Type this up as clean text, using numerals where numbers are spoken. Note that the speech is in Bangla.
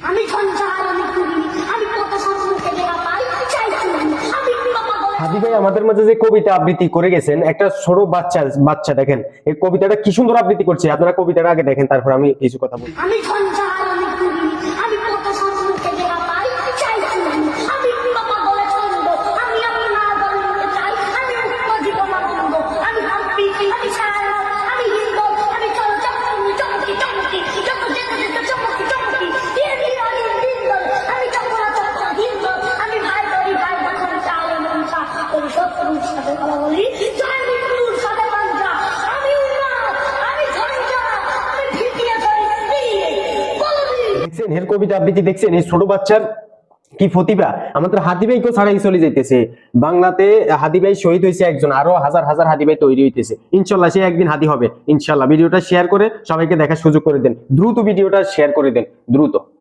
আমি ঝঞ্ঝার আমি করি আমি কত সম্মুখে দেখা পাই চাই তুমি আমি হাদি ভাই আমাদের মাঝে যে কবিতা আবৃত্তি করে গেছেন, একটা ছোট বাচ্চা দেখেন এই কবিতাটা কি সুন্দর আবৃত্তি করছে। আপনারা কবিতাটা আগে দেখেন, তারপর আমি কিছু কথা বলবো। আমি ঝঞ্ঝার আমি করি আমি কত সম্মুখে দেখা পাই চাই তুমি আমি পাগলে ছন্দ আমি আপনার দলকে চাই আমি মুক্ত জীবন আনন্দ আমি হাম্পি আমি ছায়া আমি হিন্দু আমি চমকি চমকি চমকি চমকি চমকি চমকি দিয়ে দিয়ে আমি হিন্দু আমি চমকা চমকা হিন্দু আমি ভাই করি ভাই যখন চাই মন চা ওই শত্রুর সাথে কথা বলি জয় মৃত্যুর সাথে পাঞ্জা আমি উন্মাদ আমি ঝঞ্ঝা আমি ভিটিয়ে ধরি বলবি দেখছেন এর কবিতা আবৃত্তি, দেখছেন এই ছোট বাচ্চার কি প্রতিভা। আমাদের হাদি ভাই কেউ ছাড়াই চলে যাইতেছে। বাংলাতে হাদি ভাই শহীদ হয়েছে একজন, আরো হাজার হাজার হাদি ভাই তৈরি হইতেছে। ইনশাল্লাহ সে একদিন হাদি হবে ইনশাল্লাহ। ভিডিওটা শেয়ার করে সবাইকে দেখার সুযোগ করে দেন, দ্রুত ভিডিওটা শেয়ার করে দেন দ্রুত।